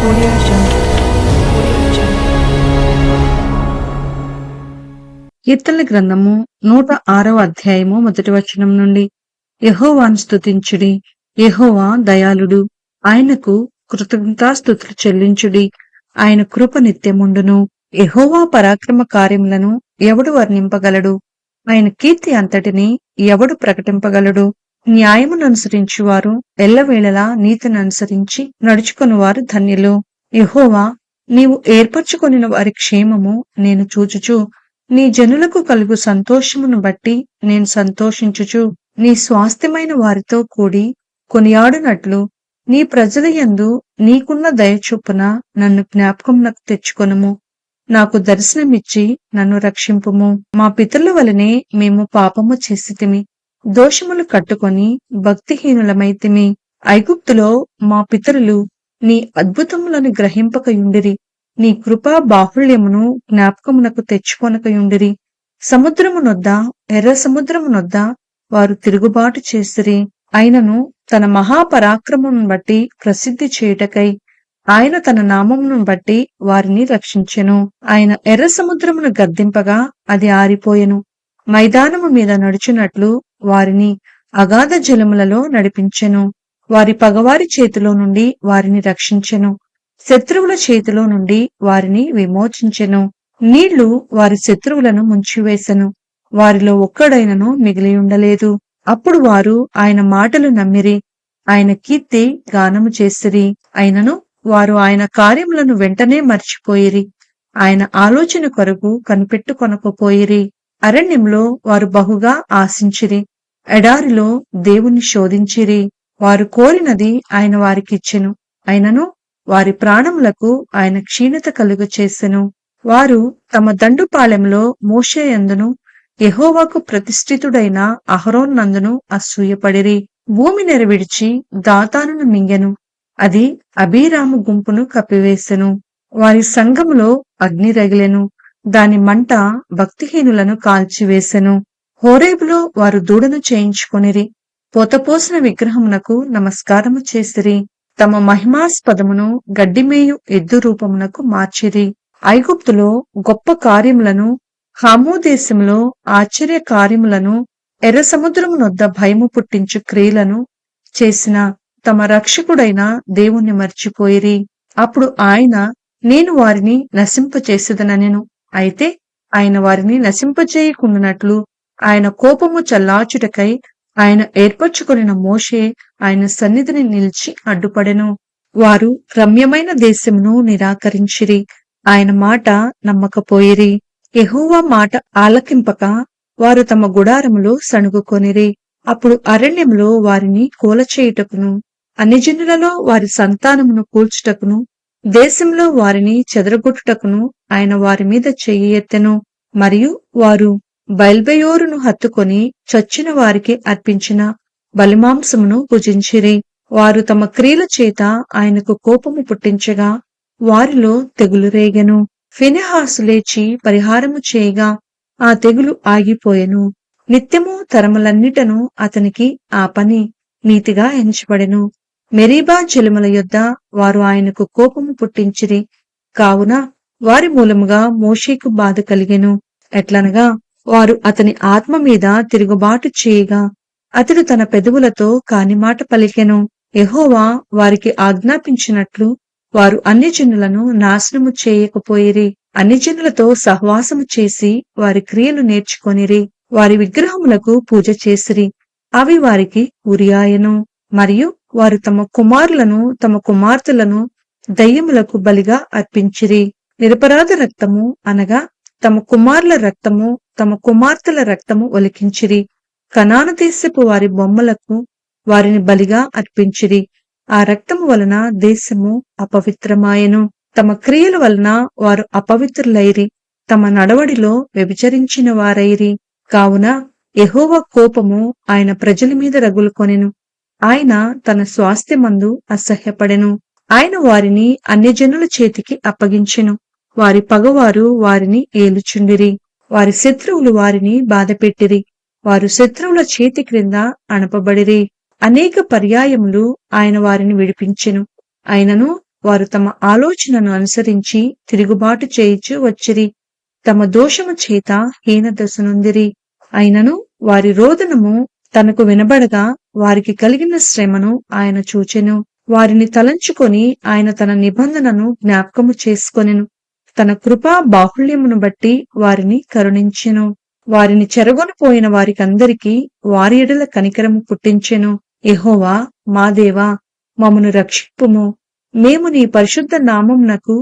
Audio Jungle. Audio Jungle. కీర్తనల గ్రంథము 106వ అధ్యాయము 1వ వచనం నుండి. యెహోవాను స్తుతించుడి, యెహోవా దయాళుడు, ఆయనకు కృతజ్ఞతాస్తుతులు చెల్లించుడి, ఆయన కృప నిత్యముండును. యెహోవా పరాక్రమ కార్యములను ఎవడు వర్ణింపగలడు? ఆయన కీర్తి అంతటిని ఎవడు ప్రకటింపగలడు? న్యాయముననుసరించువారు ఎల్లవేళలా నీతిని అనుసరించి నడుచుకొనువారు ధన్యులు. యెహోవా, నీవు ఏర్పరచుకొనిన వారి క్షేమము నేను చూచుచు, నీ జనులకు కలుగు సంతోషమును బట్టి నేను సంతోషించుచు, నీ స్వాస్థ్యమైన వారితో కూడి కొనియాడునట్లు నీ ప్రజల యందు నీకున్న దయచొప్పున నన్ను జ్ఞాపకమునకు తెచ్చుకొనుము. నాకు దర్శనమిచ్చి నన్ను రక్షింపుము. మా పితరుల వలనే మేము పాపము చేసితిమి, దోషములు కట్టుకొని భక్తిహీనులమైతిమి. ఐగుప్తులో మా పితరులు నీ అద్భుతములను గ్రహింపకయుండిరి, నీ కృపా బాహుళ్యమును జ్ఞాపకమునకు తెచ్చుకొనకయుండిరి. సముద్రమునొద్ద, ఎర్ర సముద్రమునొద్ద వారు తిరుగుబాటు చేసిరి. ఆయనను తన మహాపరాక్రమమును బట్టి ప్రసిద్ధి చేయుటకై ఆయన తన నామమును బట్టి వారిని రక్షించెను. ఆయన ఎర్ర సముద్రమును గద్దింపగా అది ఆరిపోయెను. మైదానము మీద నడుచునట్లు వారిని అగాధ జలములలో నడిపించెను. వారి పగవారి చేతిలో నుండి వారిని రక్షించెను, శత్రువుల చేతిలో నుండి వారిని విమోచించెను. నీళ్లు వారి శత్రువులను ముంచివేసెను, వారిలో ఒక్కడైనను మిగిలియుండలేదు. అప్పుడు వారు ఆయన మాటలు నమ్మిరి, ఆయన కీర్తి గానము చేసిరి. అయినను వారు ఆయన కార్యములను వెంటనే మర్చిపోయిరి, ఆయన ఆలోచన కొరకు కనిపెట్టుకొనకపోయిరి. అరణ్యంలో వారు బహుగా ఆశించిరి, ఎడారిలో దేవుని శోధించిరి. వారు కోరినది ఆయన వారికిచ్చెను, అయినను వారి ప్రాణములకు ఆయన క్షీణత కలుగ చేసెను. వారు తమ దండుపాళెంలో మోషే యందును యెహోవాకు ప్రతిష్ఠితుడైన అహరోనందును అసూయపడిరి. భూమి నెరవిడిచి దాతానును మింగెను, అది అబీరాము గుంపును కప్పివేసెను. వారి సంఘములో అగ్ని రగిలెను, దాని మంట భక్తిహీనులను కాల్చివేసెను. హోరేబులో వారు దూడను చేయించుకొనిరి, పోతపోసిన విగ్రహమునకు నమస్కారము చేసిరి. తమ మహిమాస్పదమును గడ్డిమేయు ఎద్దు రూపమునకు మార్చిరి. ఐగుప్తులో గొప్ప కార్యములను, హాము దేశంలో ఆశ్చర్య కార్యములను, ఎర్ర సముద్రమునొద్ద భయము పుట్టించు క్రియలను చేసిన తమ రక్షకుడైన దేవుణ్ణి మర్చిపోయిరి. అప్పుడు ఆయన, నేను వారిని నశింపచేసేదనెను. అయితే ఆయన వారిని నశింపచేయకుండునట్లు ఆయన కోపము చల్లార్చుటకై ఆయన ఏర్పరచుకొనిన మోషే ఆయన సన్నిధిని నిలిచి అడ్డుపడెను. వారు రమ్యమైన దేశమును నిరాకరించిరి, ఆయన మాట నమ్మకపోయిరి. యెహోవా మాట ఆలకింపక వారు తమ గుడారములో సణుగుకొనిరి. అప్పుడు అరణ్యములో వారిని కూలచేయుటకును, అన్యజనులలో వారి సంతానమును కూల్చుటకును, దేశంలో వారిని చెదరగొట్టుటకును ఆయన వారి మీద చెయ్యి ఎత్తెను. మరియు వారు బయల్బెయోరును హత్తుకొని చచ్చిన వారికి అర్పించిన బలిమాంసమును భుజించిరి. వారు తమ క్రియల చేత ఆయనకు కోపము పుట్టించగా వారిలో తెగులు రేగెను. ఫినెహాసు లేచి పరిహారము చేయగా ఆ తెగులు ఆగిపోయెను. నిత్యము తరములన్నిటను అతనికి ఆ పని నీతిగా ఎంచబడెను. మెరీబా జలముల యొద్ద వారు ఆయనకు కోపము పుట్టించిరి, కావున వారి మూలముగా మోషేకు బాధ కలిగెను. ఎట్లనగా వారు అతని ఆత్మ మీద తిరుగుబాటు చేయగా అతడు తన పెదవులతో కానిమాట పలికెను. యెహోవా వారికి ఆజ్ఞాపించినట్లు వారు అన్యజనులను నాశనము చేయకపోయిరి. అన్యజనులతో సహవాసము చేసి వారి క్రియలు నేర్చుకొనిరి. వారి విగ్రహములకు పూజ చేసిరి, అవి వారికి ఉరియాయెను. మరియు వారు తమ కుమారులను తమ కుమార్తెలను దయ్యములకు బలిగా అర్పించిరి. నిరపరాధ రక్తము అనగా తమ కుమారుల రక్తము తమ కుమార్తెల రక్తము ఒలికించిరి. కనాను దేశపు వారి బొమ్మలకు వారిని బలిగా అర్పించిరి. ఆ రక్తము వలన దేశము అపవిత్రమాయెను. తమ క్రియల వలన వారు అపవిత్రులైరి, తమ నడవడిలో వ్యభిచరించిన వారైరి. కావున యెహోవా కోపము ఆయన ప్రజల మీద రగులుకొనెను. ఆయన తన స్వాస్థ్యమందు అసహ్యపడెను. ఆయన వారిని అన్యజనుల చేతికి అప్పగించెను. వారి పగవారు వారిని ఏలుచుండిరి, వారి శత్రువులు వారిని బాధపెట్టిరి. వారు శత్రువుల చేతి క్రింద అణపబడిరి. అనేక పర్యాయములు ఆయన వారిని విడిపించెను. అయినను వారు తమ ఆలోచనను అనుసరించి తిరుగుబాటు చేయుచు వచ్చిరి. తమ దోషము చేత హీనదశనుందిరి. అయినను వారి రోదనము తనకు వినబడగా వారికి కలిగిన శ్రమను ఆయన చూచెను. వారిని తలంచుకొని ఆయన తన నిబంధనను జ్ఞాపకము చేసుకొనెను. తన కృపా బాహుళ్యమును బట్టి వారిని కరుణించెను. వారిని చెరగొనిపోయిన వారికందరికీ వారి ఎడల కనికరము పుట్టించెను. యెహోవా మా దేవా, మమ్మను రక్షిప్పుము. మేము నీ పరిశుద్ధ నామమునకు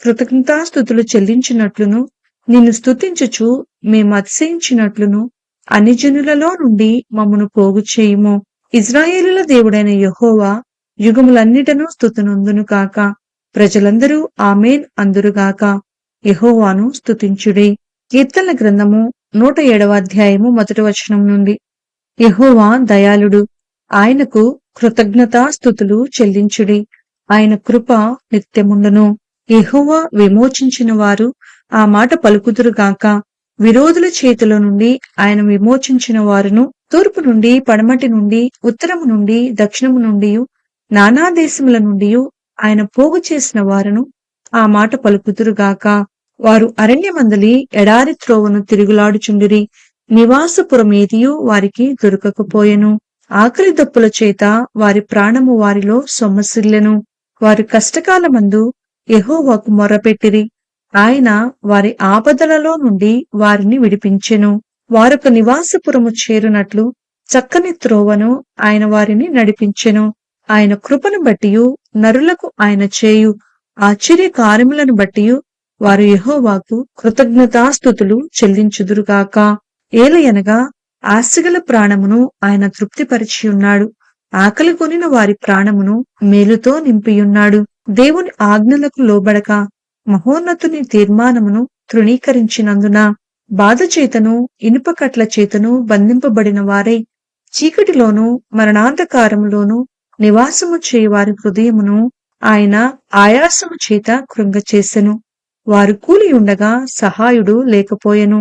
కృతజ్ఞతాస్తుతులు చెల్లించినట్లును, నిన్ను స్తుతించుచు మేము అతిశయించినట్లును అన్ని జనులలో నుండి మమ్మను పోగు చేయుము. ఇజ్రాయేలుల దేవుడైన యెహోవా యుగములన్నిటను స్తుతినొందును కాక. ప్రజలందరూ ఆమేన్ అందురుగాక. యెహోవాను స్తుతించుడి. కీర్తనల గ్రంథము 107వ అధ్యాయము 1వ వచనం నుండి. యెహోవా దయాళుడు, ఆయనకు కృతజ్ఞతాస్తుతులు చెల్లించుడి. ఆయన కృప నిత్యముండును. యెహోవా విమోచించిన వారు ఆ మాట పలుకుదురుగాక. విరోధుల చేతుల నుండి ఆయన విమోచించిన వారును, తూర్పు నుండి పడమటి నుండి ఉత్తరము నుండి దక్షిణము నుండి నానా దేశముల నుండి ఆయన పోగు చేసిన వారును ఆ మాట పలుకుదురుగాక. వారు అరణ్యమందలి ఎడారి త్రోవను తిరుగులాడుచుండిరి. నివాసపురమేదియు వారికి దొరకకపోయెను. ఆకలి దప్పుల చేత వారి ప్రాణము వారిలో సొమ్మసిల్లెను. వారి కష్టకాలమందు యెహోవాకు మొర్రపెట్టిరి. ఆయన వారి ఆపదలలో నుండి వారిని విడిపించెను. వారొక నివాసపురము చేరునట్లు చక్కని త్రోవను ఆయన వారిని నడిపించెను. ఆయన కృపను బట్టియు నరులకు ఆయన చేయు ఆశ్చర్య కార్యములను బట్టియు వారు యెహోవాకు కృతజ్ఞతాస్తుతులు చెల్లించుదురుగాక. ఏలయనగా ఆశగల ప్రాణమును ఆయన తృప్తిపరిచి ఉన్నాడు. ఆకలి కొనిన వారి ప్రాణమును మేలుతో నింపియున్నాడు. దేవుని ఆజ్ఞలకు లోబడక మహోన్నతుని తీర్మానమును తృణీకరించినందున బాధ చేతను ఇనుప కట్ల చేతను బంధింపబడిన వారై చీకటిలోను మరణాంధకారములోను నివాసము చేయు వారి హృదయమును ఆయన ఆయాసము చేత కృంగచేసెను. వారు కూలి ఉండగా సహాయుడు లేకపోయెను.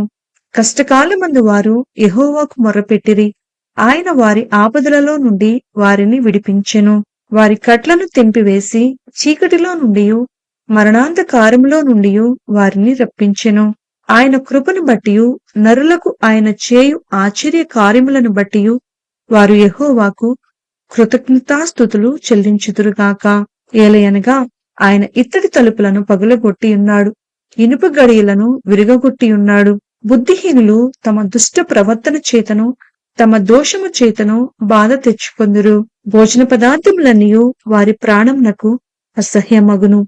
కష్టకాలమందు వారు యెహోవాకు మొర్రపెట్టిరి. ఆయన వారి ఆపదలలో నుండి వారిని విడిపించెను. వారి కట్లను తెంపివేసి చీకటిలో నుండి మరణాంధకారములో నుండి వారిని రప్పించెను. ఆయన కృపను బట్టియు నరులకు ఆయన చేయు ఆశ్చర్య కార్యములను బట్టియు వారు యెహోవాకు కృతజ్ఞతాస్తుతులు చెల్లించుదురుగాక. ఏలయనగా ఆయన ఇత్తడి తలుపులను పగులగొట్టి ఉన్నాడు, ఇనుప గడియలను విరగగొట్టి ఉన్నాడు. బుద్ధిహీనులు తమ దుష్ట ప్రవర్తన చేతను తమ దోషము చేతను బాధ తెచ్చుకొందురు. భోజన పదార్థములన్నీయు వారి ప్రాణమునకు అసహ్యమగును.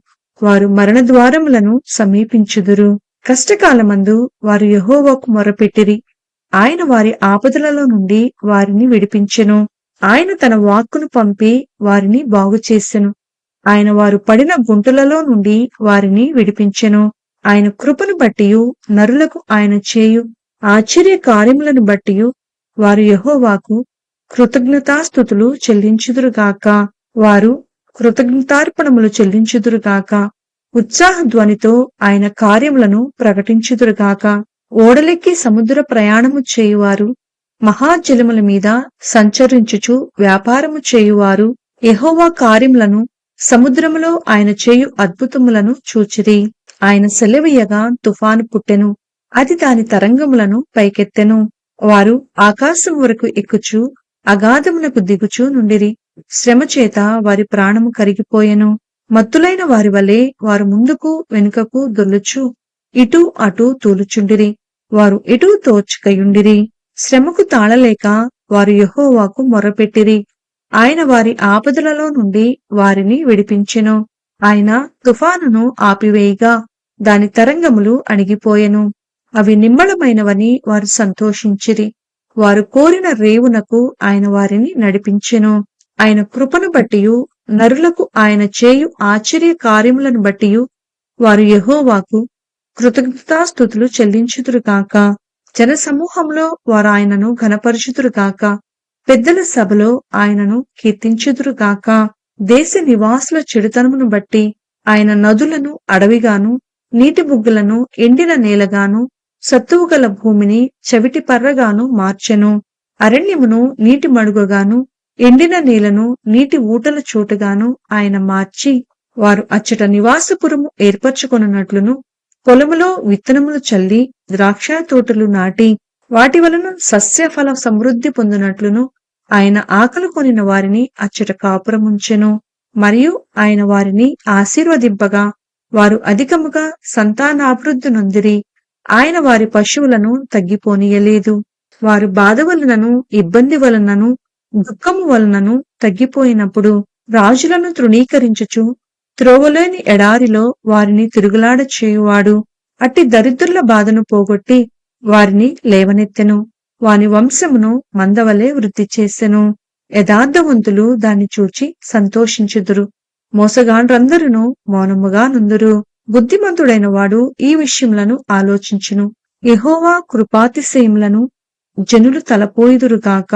వారు మరణ ద్వారములను సమీపించుదురు. కష్టకాలమందు వారు యెహోవాకు మొరపెట్టిరి. ఆయన వారి ఆపదలలో నుండి వారిని విడిపించెను. ఆయన తన వాక్కును పంపి వారిని బాగుచేసెను. ఆయన వారు పడిన గుంటలలో నుండి వారిని విడిపించెను. ఆయన కృపను బట్టియు నరులకు ఆయన చేయు ఆశ్చర్య కార్యములను బట్టియు వారు యెహోవాకు కృతజ్ఞతాస్తుతులు చెల్లించుదురుగాక. వారు కృతజ్ఞతార్పణములు చెల్లించుదురుగాక. ఉత్సాహ ధ్వనితో ఆయన కార్యములను ప్రకటించుదురుగాక. ఓడలెక్కి సముద్ర ప్రయాణము చేయువారు, మహాజలముల మీద సంచరించుచు వ్యాపారము చేయువారు యెహోవా కార్యములను, సముద్రములో ఆయన చేయు అద్భుతములను చూచిరి. ఆయన సెలవీయగా తుఫాను పుట్టెను, అది దాని తరంగములను పైకెత్తెను. వారు ఆకాశం వరకు ఎక్కుచు అగాధమునకు దిగుచూ నుండిరి. శ్రమ చేత వారి ప్రాణము కరిగిపోయెను. మత్తులైన వారి వలె వారు ముందుకు వెనుకకు దొర్లుచు ఇటు అటు తూలుచుండిరి. వారు ఎటూ తోచకయుండిరి. శ్రమకు తాళలేక వారు యెహోవాకు మొర్రపెట్టిరి. ఆయన వారి ఆపదలలో నుండి వారిని విడిపించెను. ఆయన తుఫానును ఆపివేయగా దాని తరంగములు అణిగిపోయెను. అవి నిమ్మళమైనవని వారు సంతోషించిరి. వారు కోరిన రేవునకు ఆయన వారిని నడిపించెను. ఆయన కృపను బట్టియు నరులకు ఆయన చేయు ఆశ్చర్య కార్యములను బట్టియు వారు యెహోవాకు కృతజ్ఞతాస్తుతులు చెల్లించుదురుగాక. జనసమూహంలో వారు ఆయనను ఘనపరచుదురుగాక. పెద్దల సభలో ఆయనను కీర్తించుదురుగాక. దేశ నివాసుల చెడుతనమును బట్టి ఆయన నదులను అడవిగాను, నీటి బుగ్గలను ఎండిన నేలగాను, సత్తువుగల భూమిని చవిటి పర్రగాను మార్చెను. అరణ్యమును నీటి మడుగగాను, ఎండిన నేలను నీటి ఊటల చోటుగాను ఆయన మార్చి వారు అచ్చట నివాసపురము ఏర్పరచుకొనున్నట్లును పొలములో విత్తనములు చల్లి ద్రాక్ష తోటలు నాటి వాటి వలన సస్యఫల సమృద్ధి పొందినట్లును ఆయన ఆకలి కొనిన వారిని అచ్చట కాపురముంచెను. మరియు ఆయన వారిని ఆశీర్వదింపగా వారు అధికముగా సంతానాభివృద్ధి నొందిరి. ఆయన వారి పశువులను తగ్గిపోనీయలేదు. వారు బాధ వలనను ఇబ్బంది వలనను దుఃఖము వలనను తగ్గిపోయినప్పుడు రాజులను తృణీకరించుచు త్రోవలేని ఎడారిలో వారిని తిరుగులాడ చేయువాడు అట్టి దరిద్రుల బాధను పోగొట్టి వారిని లేవనెత్తెను. వాని వంశమును మందవలే వృద్ధి చేసెను. యథార్థవంతులు దాన్ని చూచి సంతోషించుదురు. మోసగాండ్రందరును మౌనముగా నుందురు. బుద్ధిమంతుడైన వాడు ఈ విషయములను ఆలోచించును. యెహోవా కృపాతిశయములను జనులు తలపోయుదురుగాక.